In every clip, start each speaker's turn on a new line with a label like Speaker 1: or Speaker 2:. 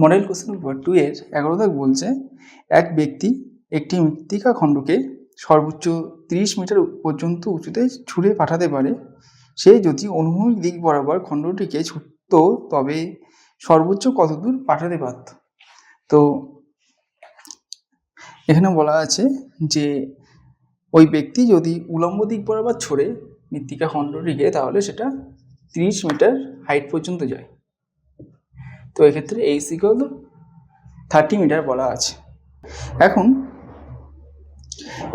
Speaker 1: Model question number 2 এর 11 দাগ বলছে এক ব্যক্তি একটি মৃত্তিকা খণ্ডকে সর্বোচ্চ 30 মিটার পর্যন্ত উঁচুতে ছুঁড়ে পাঠাতে পারে। সে যদি অনুভূমিক দিক বরাবর খণ্ডটিকে ছুঁড়ত তবে সর্বোচ্চ কত দূর পাঠাতে পারত। তো এখানে বলা আছে যে ওই ব্যক্তি যদি উলম্ব দিক বরাবর ছড়ে মৃত্তিকা খণ্ডটিকে তাহলে সেটা 30 মিটার হাইট পর্যন্ত যায়। তো এক্ষেত্রে এইচ ইকুয়াল টু 30 মিটার বলা আছে। এখন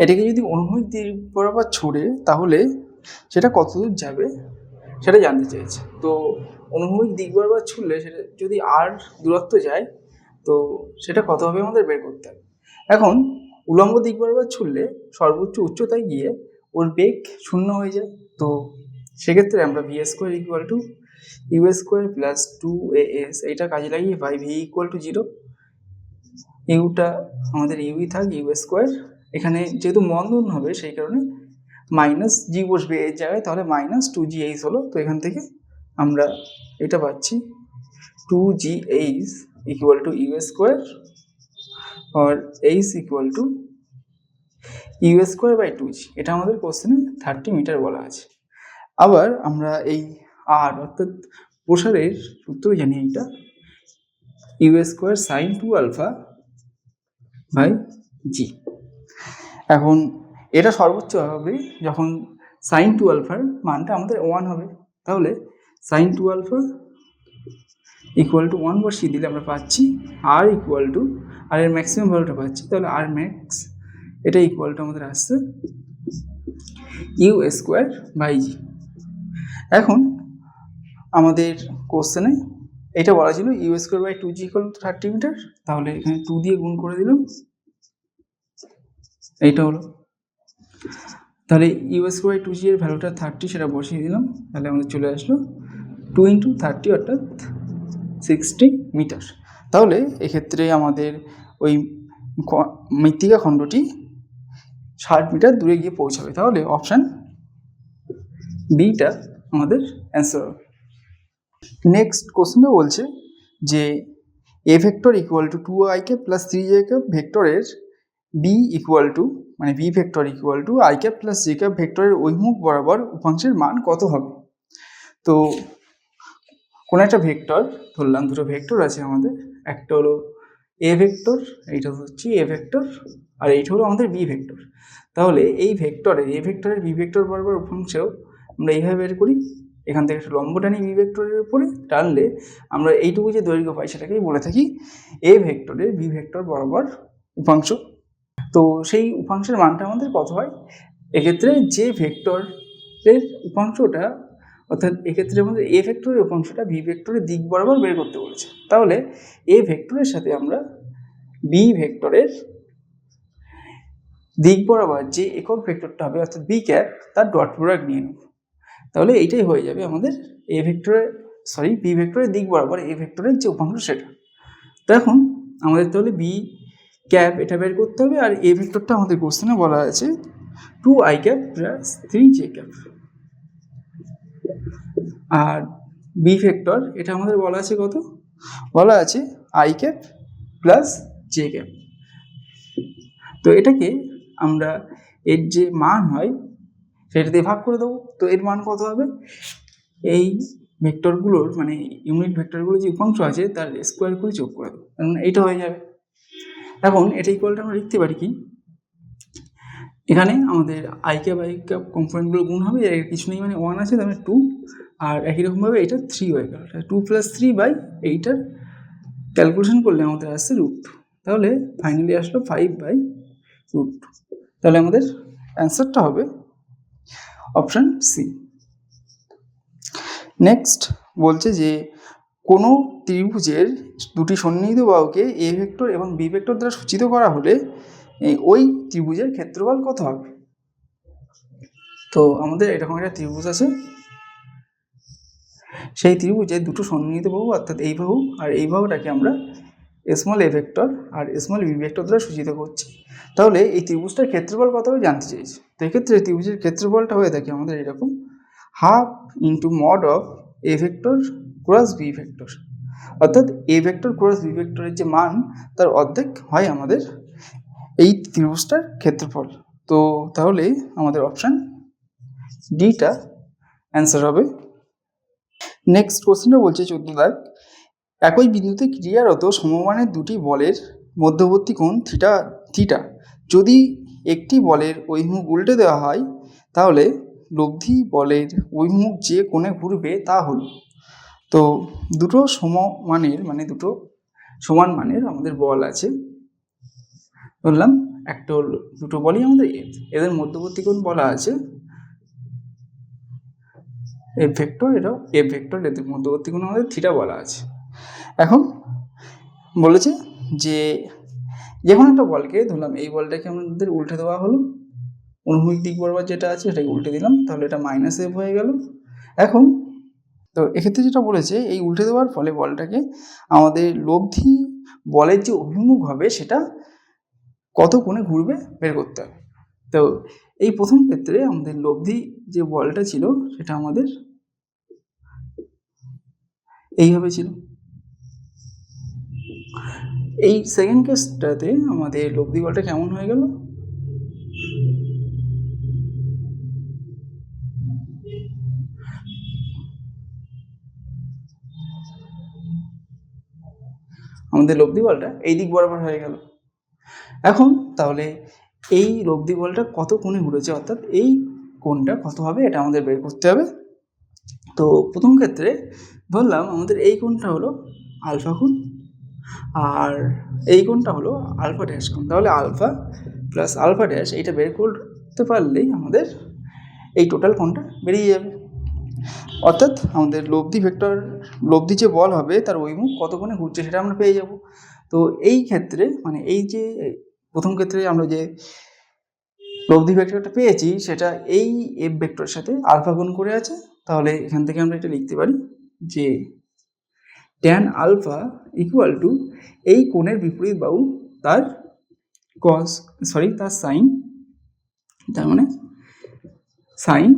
Speaker 1: এটাকে যদি অনুভূমিক দিক বরাবর ছড়ে তাহলে সেটা কত দূর যাবে সেটা জানতে চাইছে। তো অনুভূমিক দিক বরাবর ছুড়লে সেটা যদি আর দূরত্ব যায় তো সেটা কত হবে আমাদের বের করতে হবে। এখন উলম্ব দিক বরাবর ছুড়লে সর্বোচ্চ উচ্চতায় গিয়ে ওর বেগ শূন্য হয়ে যায়। তো সেক্ষেত্রে আমরা V square equal to you square plus 2as এটা কাজে লাগিয়ে পাই ভি ইকুয়াল টু 0। ইউটা আমাদের ইউই থাক ইউ স্কোয়ার, এখানে যেহেতু মন্দন হবে সেই কারণে মাইনাস জি বসবে এর জায়গায়, তাহলে মাইনাস 2gh হলো। তো এখান থেকে আমরা এটা পাচ্ছি 2gh equal to you square আর H equal to you square by 2g। এটা আমাদের কোশ্চেনে 30 মিটার বলা আছে। আবার আমরা এই আর অর্থাৎ প্রসারের সূত্র জানি, এইটা u square sine 2 alpha by g. এখন এটা সর্বোচ্চ হবে যখন সাইন 2 আলফার মানটা আমাদের 1 হবে। তাহলে সাইন 2 আলফা ইকুয়াল টু 1 বসিয়ে দিলে আমরা পাচ্ছি আর ইকুয়াল টু আর এর ম্যাক্সিমাম ভ্যালুটা পাচ্ছি, তাহলে আর ম্যাক্স এটা ইকুয়াল টু আমাদের আসছে ইউ স্কোয়ার বাই জি। এখন আমাদের কোশ্চেনে এটা বলা ছিল U square by 2g equal to 30 metre, তাহলে এখানে 2 দিয়ে গুণ করে দিলাম, এইটা হলো। তাহলে ইউ স্কোয়ার বাই 2g এর ভ্যালুটা 30 সেটা বসিয়ে দিলাম, তাহলে আমাদের চলে আসলো 2 ইন্টু 30 অর্থাৎ 60 মিটার। তাহলে এক্ষেত্রে আমাদের ওই মৃত্তিকা খণ্ডটি 60 মিটার দূরে গিয়ে পৌঁছাবে। তাহলে অপশান বিটা আমাদের অ্যান্সার হবে। নেক্সট কোশ্চেনটা বলছে যে A vector equal to 2i cap plus 3j cap ভেক্টরের বি ইকুয়াল টু মানে B vector equal to I cap plus J cap ভেক্টরের অভিমুখ বরাবর উপাংশের মান কত হবে। তো কোনো একটা ভেক্টর ধরলাম, দুটো ভেক্টর আছে আমাদের, একটা হলো এ ভেক্টর, এইটা হচ্ছে এ ভেক্টর, আর এইটা হলো আমাদের বি ভেক্টর। তাহলে এই ভেক্টরের এ ভেক্টরের বি ভেক্টর বরাবর উপাংশেও আমরা এইভাবে বের করি, এখান থেকে একটা লম্ব টানি বি ভেক্টরের উপরে, টানলে আমরা এইটুকু যে দৈর্ঘ্য পাই সেটাকেই বলে থাকি এ ভেক্টরের বি ভেক্টর বরাবর উপাংশ। তো সেই উপাংশের মানটা আমাদের কত হয়, এক্ষেত্রে যে ভেক্টরের উপাংশটা অর্থাৎ এক্ষেত্রে আমাদের এ ভেক্টরের উপাংশটা বি ভেক্টরের দিক বরাবর বের করতে বলেছে। তাহলে এ ভেক্টরের সাথে আমরা বি ভেক্টরের দিক বরাবর যে একক ভেক্টরটা হবে অর্থাৎ বি ক্যাপ তার ডট প্রোডাক্ট নিয়ে নেব। তাহলে এইটাই হয়ে যাবে আমাদের এ ভেক্টরের বি ভেক্টরের দিক বরাবর এ ভেক্টরের যে উপাংশ সেটা। তো এখন আমাদের তাহলে বি ক্যাপ এটা বের করতে হবে, আর এ ভেক্টরটা আমাদের কোশ্চেনে বলা আছে 2i cap plus 3j cap, আর বি ভেক্টর এটা আমাদের বলা আছে কত, বলা আছে i cap plus J cap. তো এটাকে আমরা এর যে মান হয় সেটা দিয়ে ভাগ করে দেবো। তো এর মান কত হবে, এই ভেক্টরগুলোর মানে ইউনিট ভেক্টরগুলোর যে উপাংশ আছে তার স্কোয়ার করে যোগ করে দেবো, কারণ এইটা হয়ে যাবে। এখন এটা ইকুয়ালটা আমরা লিখতে পারি কি, এখানে আমাদের আই ক্যাপ কম্পোনেন্টগুলো গুণ হবে, এর কিছু নেই মানে 1 আছে তার মানে 2, আর একই রকমভাবে এটা 3 হয়ে গেল, 2 প্লাস 3 বাই এইটার ক্যালকুলেশন করলে আমাদের আসছে √2, তাহলে ফাইনালি আসলো 5 বাই √2। তাহলে আমাদের অ্যান্সারটা হবে অপশান সি। নেক্সট বলছে যে কোনো ত্রিভুজের দুটি সন্নিহিত বাহুকে এ ভেক্টর এবং বি ভেক্টর দ্বারা সূচিত করা হলে ওই ত্রিভুজের ক্ষেত্রফল কত হবে। তো আমাদের এরকম একটা ত্রিভুজ আছে, সেই ত্রিভুজের দুটো সন্নিহিত বাহু অর্থাৎ এই বাহু আর এই বাহুটাকে আমরা স্মল এ ভেক্টর আর স্মল বি ভেক্টর দ্বারা সূচিত করছি। তাহলে এই ত্রিভুজটার ক্ষেত্রফল কত হবে জানতে চাইছি। তো এক্ষেত্রে ত্রিভুজের ক্ষেত্রফলটা হয়ে থাকে আমাদের এরকম, half into mod of A vector cross B vector. অর্থাৎ এ ভেক্টর ক্রস বি ভেক্টরের যে মান তার অর্ধেক হয় আমাদের এই ত্রিভুজটার ক্ষেত্রফল। তো তাহলে আমাদের অপশান ডিটা অ্যান্সার হবে। নেক্সট কোশ্চেনটা বলছে 14 দাগ, একই বিন্দুতে ক্রিয়ারত সমমানের দুটি বলের মধ্যবর্তী কোণ থিটা থিটা যদি একটি বলের অভিমুখ উল্টে দেওয়া হয় তাহলে লব্ধি বলের অভিমুখ যে কোণে ঘুরবে তা হলো। তো দুটো সমমানের মানে দুটো সমান মানের আমাদের বল আছে বললাম, একটা হলো দুটো বলই আমাদের এদের মধ্যবর্তী কোণ বলা আছে এফ ভেক্টর, এটাও এফ ভেক্টর, এদের মধ্যবর্তী কোণ আমাদের থিটা বলা আছে। এখন বলেছে যে যখন একটা বলকে ধরলাম এই বলটাকে আমাদের উল্টে দেওয়া হলো, অনুভূমিক দিক বরাবর যেটা আছে সেটাকে উল্টে দিলাম, তাহলে এটা মাইনাস এফ হয়ে গেল। এখন তো এক্ষেত্রে যেটা বলেছে এই উল্টে দেওয়ার ফলে বলটাকে আমাদের লব্ধি বলের যে অভিমুখ হবে সেটা কত কোণে ঘুরবে বের করতে হবে। তো এই প্রথম ক্ষেত্রে আমাদের লব্ধি যে বলটা ছিল সেটা আমাদের এইভাবে ছিল। এই সেকেন্ড কেসটাতে আমাদের লব্ধি বলটা কেমন হয়ে গেল, আমাদের লব্ধি বলটা এই দিক বরাবর হয়ে গেল। এখন তাহলে এই লব্ধি বলটা কত কোণে ঘুরেছে, অর্থাৎ এই কোণটা কত হবে এটা আমাদের বের করতে হবে। তো প্রথম ক্ষেত্রে ধরলাম আমাদের এই কোণটা হলো আলফা কোণ আর এই কোণটা হলো আলফা ড্যাশ কোণ, তাহলে আলফা প্লাস আলফা ড্যাশ এইটা বের করতে পারলেই আমাদের এই টোটাল কোণটা বেরিয়ে যাবে। অর্থাৎ আমাদের লব্ধি ভেক্টর লব্ধি যে বল হবে তার অভিমুখ কত কোণে ঘুরছে সেটা আমরা পেয়ে যাব। তো এই ক্ষেত্রে মানে এই যে প্রথম ক্ষেত্রে আমরা যে লব্ধি ভেক্টরটা পেয়েছি সেটা এই এফ ভেক্টরের সাথে আলফা গুণ করে আছে, তাহলে এখান থেকে আমরা এটা লিখতে পারি যে ট্যান আলফা ইকুয়াল টু এই কোণের বিপরীত বাহু তার তার সাইন, তার মানে সাইন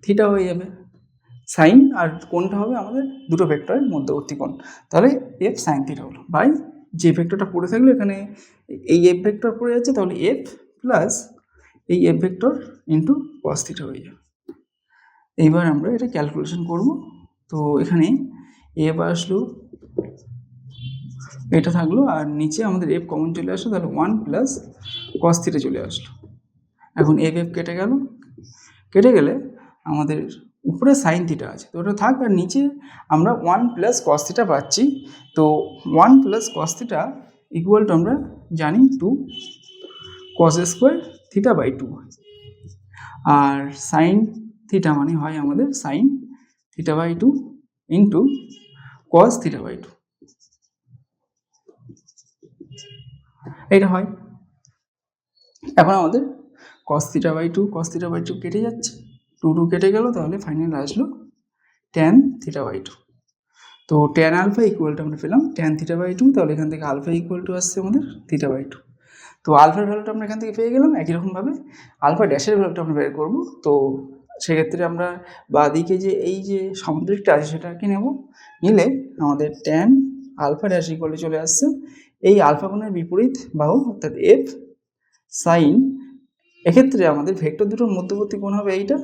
Speaker 1: থিটা হয়ে যাবে। সাইন আর কোণটা হবে আমাদের দুটো ভেক্টরের মধ্যবর্তী কোণ, তাহলে এফ সাইন থিটা হলো বাই যে ভেক্টরটা পড়ে থাকলো এখানে এই এফ ভেক্টর পড়ে যাচ্ছে, তাহলে এফ প্লাস এই F vector into cos theta হয়ে যাবে। এইবার আমরা এটা ক্যালকুলেশন করব। তো এখানে এফ আসলো, এটা থাকলো আর নিচে আমাদের এফ কমন চলে আসলো, তাহলে 1 প্লাস কস থিটা চলে আসলো। এখন এফ এফ কেটে গেল, কেটে গেলে আমাদের উপরে সাইন থিটা আছে তো ওটা থাক, আর নিচে আমরা 1 প্লাস কস থিটা পাচ্ছি। তো 1 plus cos theta equal to আমরা জানি 2 কস স্কোয়ার থিটা বাই 2, আর সাইন থিটা মানে হয় আমাদের sine theta by 2 into cos theta by 2, এটা হয়। এখন আমাদের কস থিটা বাই 2 কেটে যাচ্ছে, 2 কেটে গেল, তাহলে ফাইনাল আসলো ট্যান থিটা বাই 2। তো ট্যান আলফা ইকুয়াল টু আমরা পেলাম ট্যান থিটা বাই 2, তাহলে এখান থেকে আলফা ইকুয়াল টু আসছে আমাদের থিটা বাই 2। তো আলফার ভ্যালুটা আমরা এখান থেকে পেয়ে গেলাম। একই রকমভাবে আলফা ড্যাশের ভ্যালুটা আমরা বের করবো। তো সেক্ষেত্রে আমরা বাঁদিকে যে এই যে সামুদ্রিকটা আছে সেটাকে নেব, নিলে আমাদের tan alpha dash equal to চলে আসছে এই আলফা কোণের বিপরীত বাহু অর্থাৎ এফ সাইন, এক্ষেত্রে আমাদের ভেক্টর দুটোর মধ্যবর্তী কোণ হবে এইটা,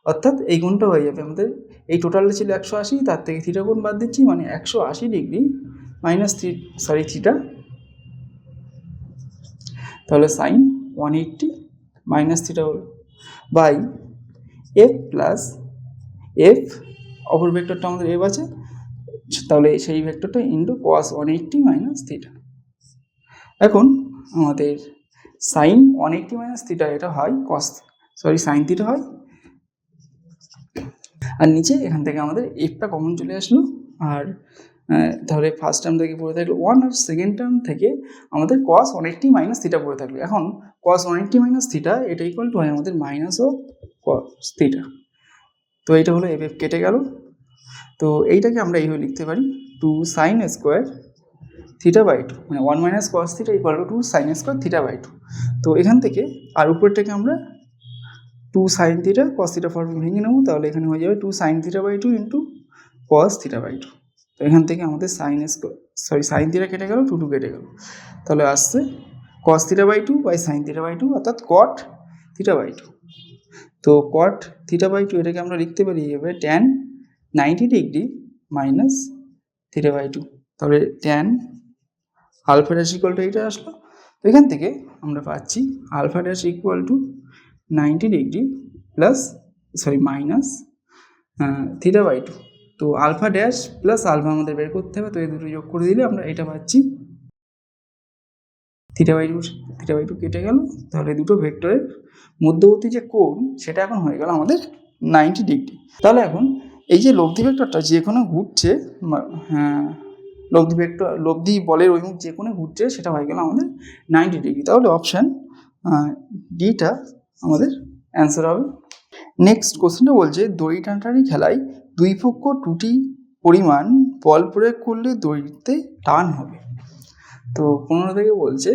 Speaker 1: অর্থাৎ এই কোণটা হয়ে যাবে আমাদের এই টোটালটা ছিল 180, তার থেকে থিটা কোণ বাদ দিচ্ছি মানে 180 ডিগ্রি মাইনাস থিটা, তাহলে সাইন 180 মাইনাস থিটা হল বাই এফ প্লাস এফ, অপর ভেক্টরটা আমাদের এফ আছে তাহলে সেই ভেক্টরটা ইন্টু কস 180 মাইনাস থিটা। এখন আমাদের সাইন 180 মাইনাস থিটা এটা হয় সাইন থিটা হয়, আর নিচে এখান থেকে আমাদের এফটা কমন চলে আসলো, আর তাহলে ফার্স্ট টার্ম থেকে পড়ে থাকলো 1 আর সেকেন্ড টার্ম থেকে আমাদের কস 180 মাইনাস থিটা পড়ে থাকলো। এখন কস 180 মাইনাস থিটা এটা ইকুয়াল টু হয় আমাদের মাইনাস অফ কস থিটা, তো এইটা হলো এফ এফ কেটে গেল। তো এইটাকে আমরা এইভাবে লিখতে পারি 2 সাইন স্কোয়ার থিটা বাই 2, মানে 1 minus cos theta equal to 2 sine square theta by 2। তো এখান থেকে আর উপরটাকে আমরা 2 সাইন থিটা কস থিটা ফর্মে ভেঙে নেব, তাহলে এখানে হয়ে যাবে 2 sine theta by 2 into cos theta by 2। তো এখান থেকে আমাদের সাইন থিটা কেটে গেল, 2 কেটে গেল, তাহলে আসছে cos θ/2 বাই sin θ/2 অর্থাৎ cot θ/2। তো cot θ/2 এটাকে আমরা লিখতে পারি এভাবে tan 90 ডিগ্রি মাইনাস θ/2, তাহলে tan alpha dash equal to এইটা আসলো। তো এখান থেকে আমরা পাচ্ছি alpha dash equal to 90 degree plus minus θ/2। তো আলফা ড্যাশ প্লাস আলফা আমাদের বের করতে হবে, তো এই দুটো যোগ করে দিলে আমরা এটা পাচ্ছি θ/2 কেটে গেল, তাহলে দুটো ভেক্টরের মধ্যবর্তী যে কোণ সেটা এখন হয়ে গেল আমাদের 90 ডিগ্রি। তাহলে এখন এই যে লব্ধি ভেক্টরটা যে কোনো ঘুরছে, লব্ধি বলের অভিমুখ যে কোনো ঘুরছে সেটা হয়ে গেল আমাদের 90 ডিগ্রি। তাহলে অপশান ডিটা আমাদের অ্যান্সার হবে। নেক্সট কোশ্চেনটা বলছে দড়ি টানাটানি খেলায় দুই পক্ষ 2টি পরিমাণ বল প্রয়োগ করলে দড়িতে টান হবে। তো 15 থেকে বলছে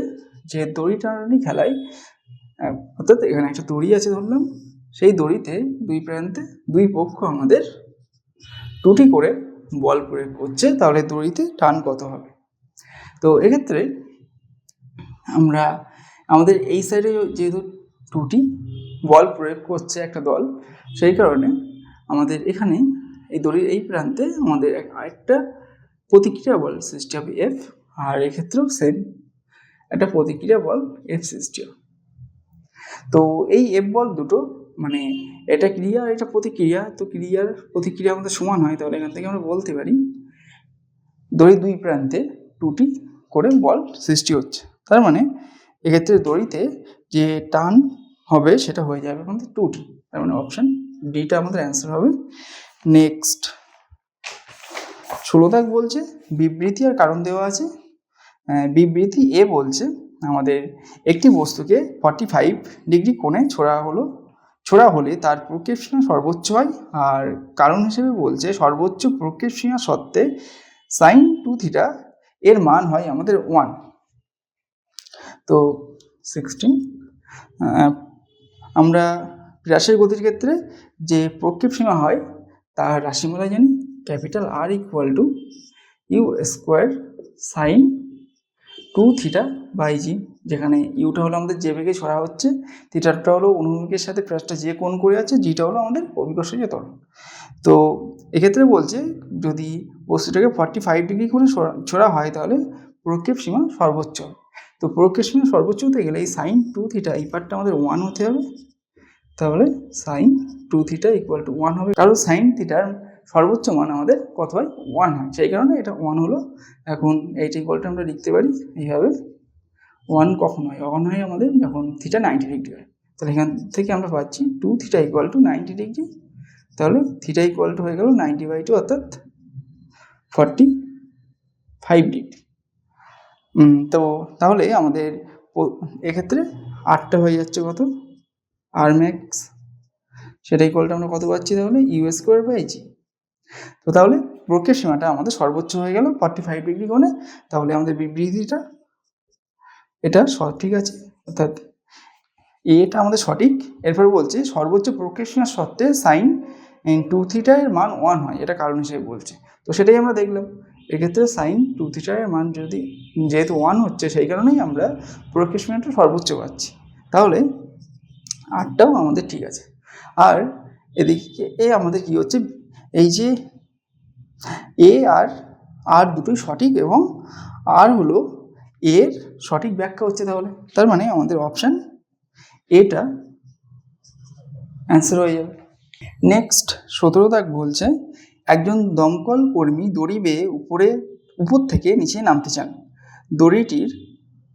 Speaker 1: যে দড়ি টানাটানি খেলায়, অর্থাৎ এখানে একটা দড়ি আছে ধরলাম, সেই দড়িতে দুই প্রান্তে দুই পক্ষ আমাদের 2টি করে বল প্রয়োগ করছে, তাহলে দড়িতে টান কত হবে। তো এক্ষেত্রে আমরা আমাদের এই সাইডে যেহেতু 2টি বল প্রয়োগ করছে একটা দল, সেই কারণে আমাদের এখানে এই দড়ির এই প্রান্তে আমাদের আরেকটা প্রতিক্রিয়া বল সৃষ্টি হবে F, আর এক্ষেত্রেও সেম একটা প্রতিক্রিয়া বল F সৃষ্টি হবে। তো এই F বল দুটো মানে এটা ক্রিয়া আর এটা প্রতিক্রিয়া, তো ক্রিয়ার প্রতিক্রিয়া আমাদের সমান হয়, তাহলে এখান থেকে আমরা বলতে পারি দড়ির দুই প্রান্তে 2টি করে বল সৃষ্টি হচ্ছে, তার মানে এক্ষেত্রে দড়িতে যে টান হবে সেটা হয়ে যাবে আমাদের 2টি, তার মানে অপশান ডিটা আমাদের অ্যান্সার হবে। নেক্সট 16 দাগ বলছে বিবৃতি আর কারণ দেওয়া আছে। বিবৃতি এ বলছে আমাদের একটি বস্তুকে 45 ডিগ্রি কোণে ছোড়া হলে তার প্রক্ষেপ সীমা সর্বোচ্চ হয়, আর কারণ হিসেবে বলছে সর্বোচ্চ প্রক্ষেপ সীমা সত্ত্বে sin 2θ এর মান হয় আমাদের 1। তো 16 আমরা রাশির গতির ক্ষেত্রে যে প্রক্ষেপ সীমা হয় তার রাশিমালা জানি capital R equal to you square sine 2θ/g, যেখানে ইউটা হলো আমাদের যে বেগে ছড়া হচ্ছে, থিটাটা হলো অনুভূমিকের সাথে প্রাসটা যে কোণ করে আছে, জিটা হলো আমাদের অভিকর্ষজ ত্বরণ। তো এক্ষেত্রে বলছে যদি বস্তুটাকে 45 ডিগ্রি করে ছোড়া হয় তাহলে প্রক্ষেপ সীমা সর্বোচ্চ হবে। তো প্রক্ষেপ সীমা সর্বোচ্চ হতে গেলে এই সাইন 2θ এই পার্টটা আমাদের 1 হতে হবে, তাহলে সাইন 2θ ইকুয়াল টু 1 হবে, কারণ সাইন থিটার সর্বোচ্চ মান আমাদের কত হয় 1 হয়, সেই কারণে এটা 1 হলো। এখন এইটা ইকুয়ালটা আমরা লিখতে পারি এইভাবে, 1 কখন হয় আমাদের যখন থিটা 90 ডিগ্রি হয়, তাহলে এখান থেকে আমরা পাচ্ছি 2θ ইকুয়াল টু 90 ডিগ্রি, তাহলে থিটা ইকুয়াল টু হয়ে গেল 90/2 অর্থাৎ 45 ডিগ্রি। তো তাহলে আমাদের এক্ষেত্রে আরটা হয়ে যাচ্ছে কত আর ম্যাক্স, সেটা ইকুয়ালটা আমরা কত পাচ্ছি তাহলে u²/g। তো তাহলে প্রক্ষেপ সীমাটা আমাদের সর্বোচ্চ হয়ে গেল 45 ডিগ্রি কোণে, তাহলে আমাদের বিবৃতিটা এটা সঠিক আছে, অর্থাৎ এটা আমাদের সঠিক। এরপর বলছে সর্বোচ্চ প্রক্ষেপ সীমা সত্ত্বে সাইন 2θ এর মান 1 হয়, এটা কারণ হিসেবে বলছে। তো সেটাই আমরা দেখলাম, এক্ষেত্রে সাইন 2θ এর মান যেহেতু 1 হচ্ছে, সেই কারণেই আমরা প্রক্ষেপ সীমাটা সর্বোচ্চ পাচ্ছি, তাহলে আরটাও আমাদের ঠিক আছে। আর এদিকে আমাদের কি হচ্ছে, এই যে এ আর দুটোই সঠিক এবং আর হলো এর সঠিক ব্যাখ্যা হচ্ছে, তাহলে তার মানে আমাদের অপশান এটা অ্যান্সার হয়ে যাবে। নেক্সট 17 দাগ বলছে একজন দমকল কর্মী দড়ি বেয়ে উপর থেকে নিচে নামতে চান, দড়িটির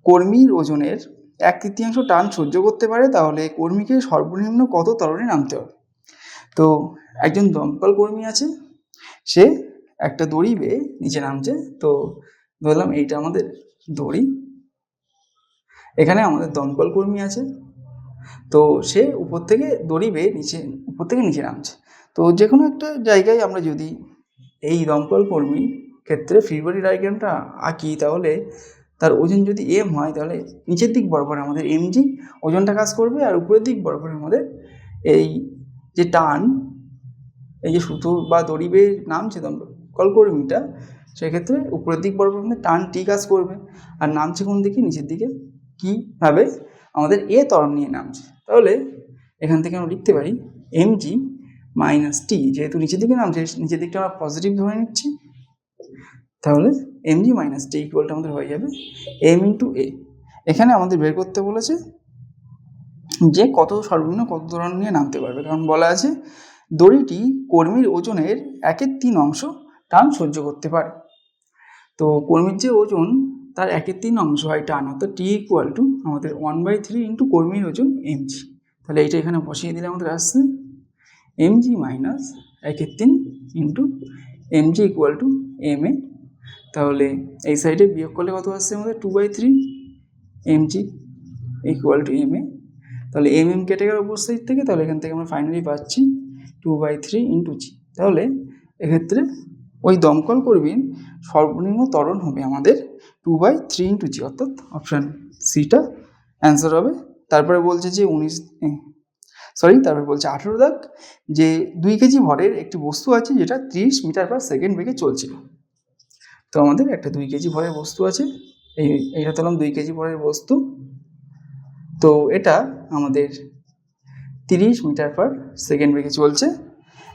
Speaker 1: কর্মীর ওজনের 1/3 টান সহ্য করতে পারে, তাহলে কর্মীকে সর্বনিম্ন কত তরণে নামতে হবে। তো একজন দমকল কর্মী আছে, সে একটা দড়ি বেয়ে নিচে নামছে, তো ধরলাম এইটা আমাদের দড়ি, এখানে আমাদের দমকল কর্মী আছে, তো সে উপর থেকে দড়ি বেয়ে নিচে নামছে। তো যে কোনো একটা জায়গায় আমরা যদি এই দমকল কর্মীর ক্ষেত্রে ফ্রি বডি ডায়াগ্রামটা আঁকি, তাহলে তার ওজন যদি m হয়, তাহলে নিচের দিক বরাবর আমাদের mg ওজনটা কাজ করবে, আর উপরের দিক বরাবর আমাদের এই যে টান, এই যে সুতো বা দড়ি বেয়ে নামছে দমকল কর্মীটা, সেক্ষেত্রে উপরের দিক বরাবর আমাদের টান টি কাজ করবে, আর নামছে কোন দিকে, নিচের দিকে। কীভাবে? আমাদের এ ত্বরণ নিয়ে নামছে। তাহলে এখান থেকে আমরা লিখতে পারি mg মাইনাস টি, যেহেতু নিচের দিকে নামছে নিচের দিকটা আমরা পজিটিভ ধরে নিচ্ছি, তাহলে mg মাইনাস টি ইকুয়ালটা আমাদের হয়ে যাবে m ইন্টু এ। এখানে আমাদের বের করতে বলেছে যে কত সর্বনিম্ন কত ত্বরণ নিয়ে নামতে পারবে, কারণ বলা আছে দড়িটি কর্মীর ওজনের 1/3 টান সহ্য করতে পারে। তো কর্মীর যে ওজন তার 1/3 হয় টান, অর্থাৎ টি ইকুয়াল টু আমাদের 1/3 ইন্টু কর্মীর ওজন mg। তাহলে এইটা এখানে বসিয়ে দিলে আমাদের আসছে mg minus 1/3 into mg equal to ma। তাহলে এই সাইডে বিয়োগ করলে কত আসছে আমাদের 2/3 mg ইকুয়াল টু ma। তাহলে কেটে গেল উপর সাইড থেকে, তাহলে এখান থেকে আমরা ফাইনালি পাচ্ছি 2/3 ইন্টু জি। তাহলে এক্ষেত্রে ওই দমকল কর্মীর সর্বনিম্ন ত্বরণ হবে আমাদের 2/3 ইন্টু জি, অর্থাৎ অপশান সিটা অ্যান্সার হবে। তারপরে বলছে যে 18 দাগ, যে 2 কেজি ভরের একটি বস্তু আছে যেটা 30 মিটার পার সেকেন্ড বেগে চলছিল। তো আমাদের একটা 2 কেজি ভরের বস্তু আছে, এইটা ধরলাম 2 কেজি ভরের বস্তু। তো এটা আমাদের 30 মিটার পার সেকেন্ড বেগে চলছে।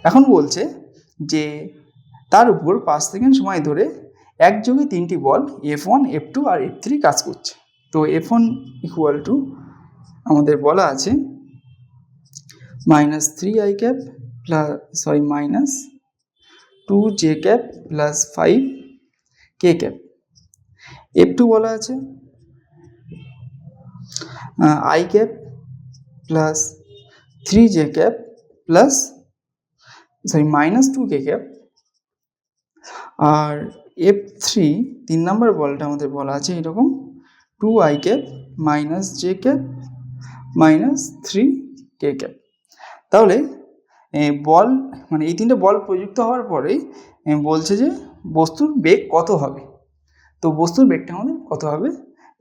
Speaker 1: এখন বলছে যে তার উপর 5 সেকেন্ড সময় ধরে একযোগে 3টি বল F1, F2 আর F3 কাজ করছে। তো F1 ইকুয়াল টু আমাদের বলা আছে -3i cap plus -2j cap plus 5k cap. F2 বলা আছে i cap plus 3j cap plus -2k cap. আর F3 3 নম্বর বলটা আমাদের বলা আছে এরকম 2i cap minus j cap minus 3k cap. তাহলে বল মানে এই 3টে বল প্রযুক্ত হওয়ার পরেই বলছে যে বস্তুর বেগ কত হবে। তো বস্তুর বেগটা আমাদের কত হবে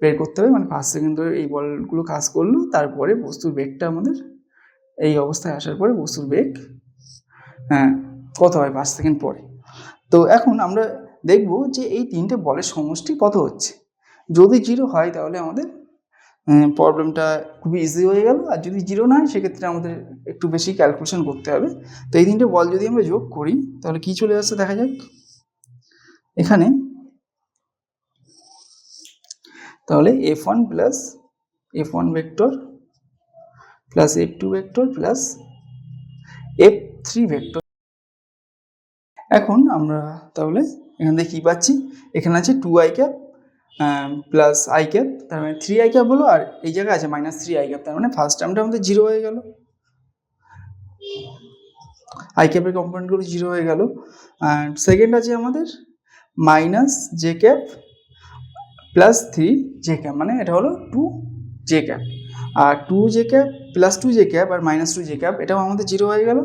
Speaker 1: বের করতে হবে, মানে 5 সেকেন্ড ধরে এই বলগুলো কাজ করলো, তারপরে বস্তুর বেগটা আমাদের এই অবস্থায় আসার পরে বস্তুর বেগ কত হয় 5 সেকেন্ড পরে। তো এখন আমরা দেখব যে এই 3টে বলের সমষ্টি কত হচ্ছে। যদি 0 হয় তাহলে আমাদের প্রবলেমটা খুবই ইজি হয়ে গেল, আর যদি 0 না হয় সেক্ষেত্রে আমাদের একটু বেশি ক্যালকুলেশন করতে হবে। তো এই 3টে বল যদি আমরা যোগ করি তাহলে কি চলে আসছে দেখা যাক এখানে। তাহলে F1 plus F1 vector plus F2 vector plus F3 vector. এখন আমরা তাহলে এখান থেকে কী পাচ্ছি, এখানে আছে 2i cap plus i cap, তার মানে 3i ক্যাপ হলো, আর এই জায়গায় আছে -3i ক্যাপ, তার মানে ফার্স্ট টার্মটা আমাদের 0 হয়ে গেল, i ক্যাপের কম্পোনেন্টগুলো 0 হয়ে গেল। আর সেকেন্ড আছে আমাদের -j cap plus 3j cap, মানে এটা হলো 2j ক্যাপ। আর 2j cap plus 2j cap আর -2j ক্যাপ এটাও আমাদের 0 হয়ে গেল।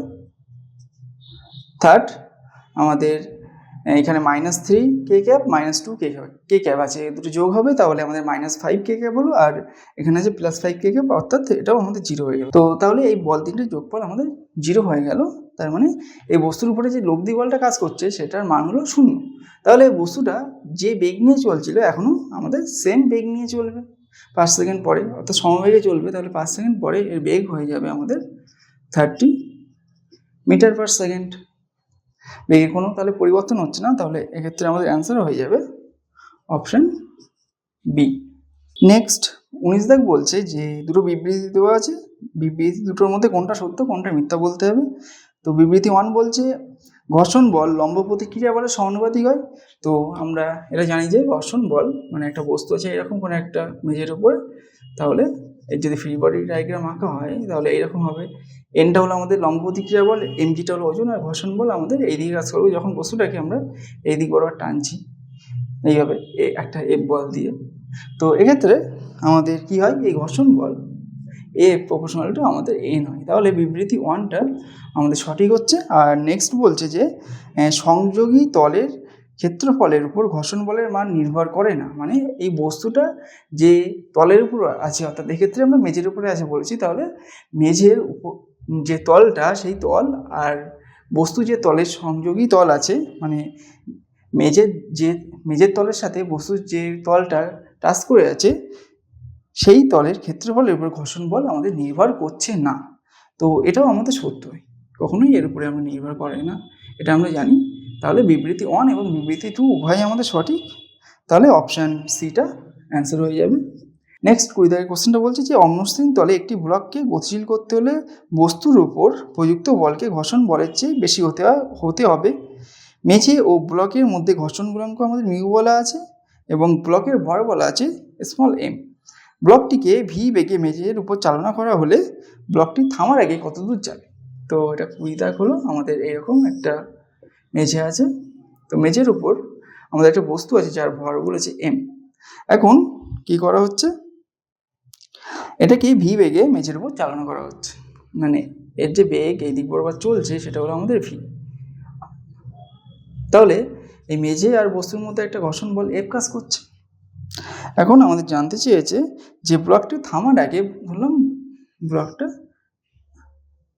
Speaker 1: থার্ড আমাদের এখানে -3k ক্যাপ -2k ক্যাপ আছে, এই দুটো যোগ হবে তাহলে আমাদের -5k ক্যাপ হলো, আর এখানে আছে +5k ক্যাপ, অর্থাৎ এটাও আমাদের 0 হয়ে গেল। তো তাহলে এই বল 3টের যোগফল আমাদের 0 হয়ে গেল, তার মানে এই বস্তুর উপরে যে লব্ধি বলটা কাজ করছে সেটার মান হলো 0। তাহলে এই বস্তুটা যে বেগ নিয়ে চলছিল এখনও আমাদের সেম বেগ নিয়ে চলবে 5 সেকেন্ড পরে, অর্থাৎ সমবেগে চলবে। তাহলে 5 সেকেন্ড পরে এর বেগ হয়ে যাবে আমাদের 30 মিটার পার সেকেন্ড। বেগে কোনো তাহলে পরিবর্তন হচ্ছে না, তাহলে এক্ষেত্রে আমাদের অ্যান্সার হয়ে যাবে অপশন বি। নেক্সট 19 দাগ বলছে যে দুটো বিবৃতি দেওয়া আছে, বিবৃতি দুটোর মধ্যে কোনটা সত্য কোনটা মিথ্যা বলতে হবে। তো বিবৃতি 1 বলছে ঘর্ষণ বল লম্ব প্রতিক্রিয়া বলের সমানুপাতিক হয়। তো আমরা এটা জানি যে ঘর্ষণ বল মানে একটা বস্তু আছে এরকম কোনো একটা মেঝের উপরে, তাহলে এর যদি ফ্রি বডি ডায়াগ্রাম আঁকা হয় তাহলে এইরকম হবে। এনটা হলো আমাদের লম্ব প্রতিক্রিয়া বল, এমজিটা হলো ওজন, আর ঘর্ষণ বল আমাদের এইদিকে কাজ করবে যখন বস্তুটাকে আমরা এইদিক বরাবর টানছি এইভাবে একটা এফ বল দিয়ে। তো এক্ষেত্রে আমাদের কি হয়, এই ঘর্ষণ বল এ প্রপোর্শনাল টু আমাদের এন হয়। তাহলে বিবৃতি 1টা আমাদের সঠিক হচ্ছে। আর নেক্সট বলছে যে সংযোগী তলের ক্ষেত্রফলের উপর ঘর্ষণ বলের মান নির্ভর করে না, মানে এই বস্তুটা যে তলের উপর আছে, অর্থাৎ এক্ষেত্রে আমরা মেঝের উপরে আছে বলেছি, তাহলে মেঝের উপর যে তলটা সেই তল আর বস্তু যে তলের সংযোগী তল আছে মানে মেঝের তলের সাথে বস্তুর যে তলটা টাচ করে আছে সেই তলের ক্ষেত্রফলের উপর ঘর্ষণ বল আমাদের নির্ভর করছে না। তো এটাও আমাদের সত্য, কখনোই এর উপরে আমরা নির্ভর করে না, এটা আমরা জানি। তাহলে বিবৃতি 1 এবং বিবৃতি 2 উভয়ই আমাদের সঠিক। তাহলে অপশান সিটা অ্যান্সার হয়ে যাবে। নেক্সট 20 দাগের কোশ্চেনটা বলছে যে অমসৃণ তলে একটি ব্লককে গতিশীল করতে হলে বস্তুর উপর প্রযুক্ত বলকে ঘর্ষণ বলের চেয়ে বেশি হতে হবে। মেঝে ও ব্লকের মধ্যে ঘর্ষণ গুণাঙ্ক আমাদের মিউ বলা আছে এবং ব্লকের ভর বলা আছে স্মল এম। ব্লকটিকে ভি বেগে মেঝের উপর চালনা করা হলে ব্লকটি থামার আগে কত দূর যাবে। তো এটা 20 দাগ হলো আমাদের এরকম একটা মেঝে আছে, তো মেঝের উপর আমাদের একটা বস্তু আছে যার ভর বলেছে এম। এখন কি করা হচ্ছে, এটাকে ভি বেগে মেঝের উপর চালনা করা হচ্ছে, মানে এর যে বেগ এই দিক বরাবর চলছে সেটা হলো আমাদের ভি। তাহলে এই মেঝে আর বস্তুর মধ্যে একটা ঘর্ষণ বল এফ কাজ করছে। এখন আমাদের জানতে চেয়েছে যে ব্লকটি থামার আগে ধরলাম ব্লকটা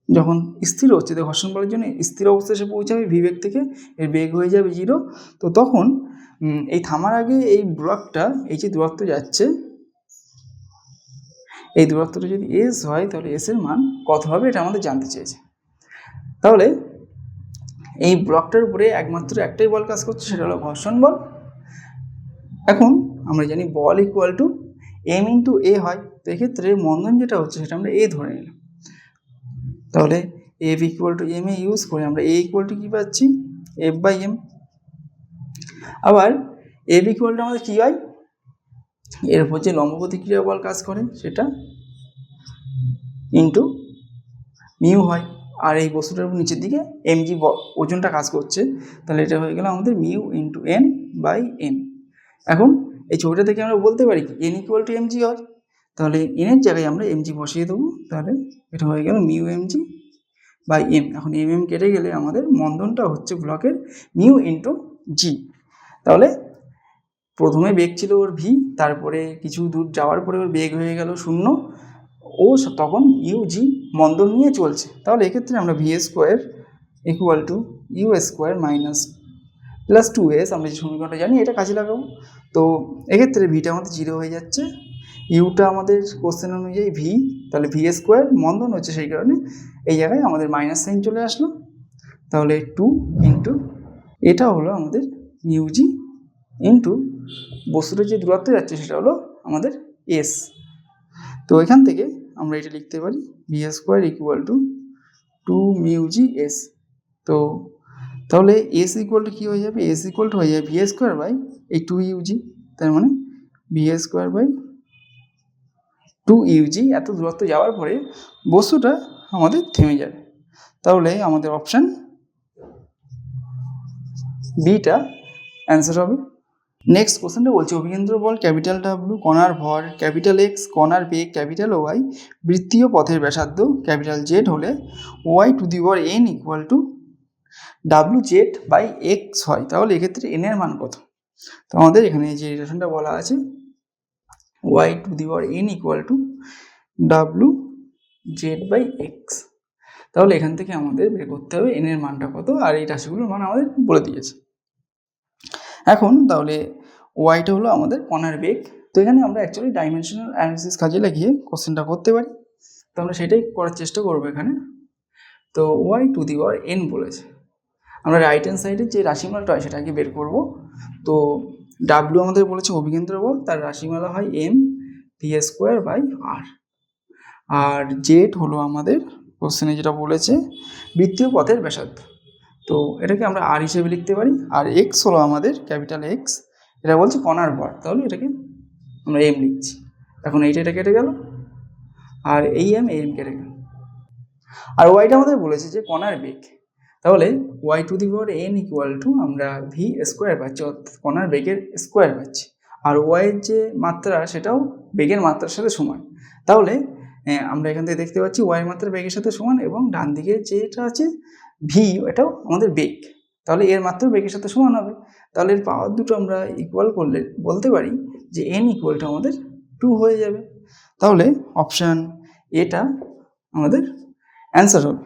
Speaker 1: যখন স্থির হচ্ছে, তো ঘর্ষণ বলের জন্য স্থির অবস্থায় এসে পৌঁছাবে, ভি বেগ থেকে এর বেগ হয়ে যাবে 0। তো তখন এই থামার আগে এই ব্লকটা এই যে দূরত্ব যাচ্ছে, এই দূরত্বটা যদি এস হয় তাহলে এস এর মান কত হবে এটা আমাদের জানতে চেয়েছে। তাহলে এই ব্লকটার উপরে একমাত্র একটাই বল কাজ করছে, সেটা হলো ঘর্ষণ বল। এখন আমরা জানি বল ইকুয়াল টু এম ইন্টু এ হয়, তো এক্ষেত্রে মন্দন যেটা হচ্ছে সেটা আমরা এ ধরে নিলাম। তাহলে F equal to m a use করে আমরা এ ইকুয়াল টু কী পাচ্ছি, এফ বাই এম। আবার এফ ইকুয়াল টু আমাদের কী হয়, এর উপর যে লম্ব প্রতিক্রিয়া বল কাজ করে সেটা ইন্টু মিউ হয়, আর এই বস্তুটার উপর নিচের দিকে এমজি ওজনটা কাজ করছে, তাহলে এটা হয়ে গেল আমাদের mu into n by m. এখন এই ছবিটা থেকে আমরা বলতে পারি কি এন ইকুয়াল টু এমজি হয়, তাহলে এনের জায়গায় আমরা এমজি বসিয়ে দেবো, তাহলে এটা হয়ে গেল মিউ এমজি বাই এম। এখন এম এম কেটে গেলে আমাদের মন্দনটা হচ্ছে ব্লকের মিউ ইন্টু জি। তাহলে প্রথমে বেগ ছিল ওর ভি, তারপরে কিছু দূর যাওয়ার পরে ওর বেগ হয়ে গেল 0, ও তখন ইউ জি মন্দন নিয়ে চলছে। তাহলে এক্ষেত্রে আমরা V square equal to you square minus plus 2s, আমরা যে সমীকরণটা জানি এটা কাজে লাগাবো। তো এক্ষেত্রে ভিটা আমাদের 0 হয়ে যাচ্ছে, ইউটা আমাদের কোশ্চেন অনুযায়ী ভি, তাহলে ভি স্কোয়ার মন্দন হচ্ছে সেই কারণে এই জায়গায় আমাদের মাইনাস সাইন চলে আসলো। তাহলে 2 ইন্টু এটা হলো আমাদের ইউজি ইন্টু বস্তুটা যে দূরত্ব যাচ্ছে সেটা হলো আমাদের এস। তো এখান থেকে আমরা এটা লিখতে পারি V square equal to 2 mu G S. তো তাহলে এস ইকুয়াল টু কী হয়ে যাবে, এস ইকুয়াল টু হয়ে যাবে ভি স্কোয়ার বাই এই 2 ইউজি, তার মানে ভি স্কোয়ার বাই 2 ইউজি। এত দূরত্ব যাওয়ার পরে বস্তুটা আমাদের থেমে যাবে। তাহলে আমাদের অপশান বিটা অ্যান্সার হবে। নেক্সট কোশ্চেনটা বলছে অভিকেন্দ্র বল ক্যাপিটাল ডাব্লু, কণার ভর ক্যাপিটাল এক্স, কণার বেগ ক্যাপিটাল ওয়াই, বৃত্তীয় পথের ব্যাসার্ধ ক্যাপিটাল জেড হলে y to the power n equal to ডাব্লু জেড বাই এক্স হয়। তাহলে এক্ষেত্রে এন এর মান কত। তো আমাদের এখানে যে রিলেশনটা বলা আছে y to the power n equal to ডাব্লু জেড বাই এক্স, তাহলে এখান থেকে আমাদের বের করতে হবে এন এর মানটা কত, আর এই রাশিগুলোর মান আমাদের বলে দিয়েছে। এখন তাহলে ওয়াইটা হলো আমাদের কণার বেগ। তো এখানে আমরা অ্যাকচুয়ালি ডাইমেনশনাল অ্যানালিসিস কাজে লাগিয়ে কোশ্চেনটা করতে পারি, তো আমরা সেটাই করার চেষ্টা করবো এখানে। তো y to the power n বলেছে, আমরা রাইট হ্যান্ড সাইডের যে রাশিমালাটা হয় সেটাকে বের করব। তো ডাব্লু আমাদের বলেছে অভিকেন্দ্র বল, তার রাশিমালা হয় m v square by r, আর জেড হলো আমাদের কোশ্চেনে যেটা বলেছে বৃত্তীয় পথের ব্যাসার্ধ, তো এটাকে আমরা আর হিসেবে লিখতে পারি। আর এক্স হলো আমাদের ক্যাপিটাল এক্স, এটা বলছে কণার ভর, তাহলে এটাকে আমরা এম লিখছি। এখন এটা কেটে গেল আর এই এম কেটে গেল, আর ওয়াইটা আমাদের বলেছে যে কণার বেগ, তাহলে y to the power n equal to আমরা ভি স্কোয়ার পাচ্ছি, অর্থাৎ কণার বেগের স্কোয়ার পাচ্ছি, আর ওয়াইয়ের যে মাত্রা সেটাও বেগের মাত্রার সাথে সমান। তাহলে আমরা এখান থেকে দেখতে পাচ্ছি ওয়াইয়ের মাত্রা বেগের সাথে সমান, এবং ডান দিকে যেটা আছে ভি এটাও আমাদের বেগ, তাহলে এর মাত্রা বেগের সাথে সমান হবে। তাহলে এর পাওয়ার দুটো আমরা ইকুয়াল করলে বলতে পারি যে এন ইকুয়ালটা আমাদের 2 হয়ে যাবে। তাহলে অপশান এটা আমাদের অ্যান্সার হবে।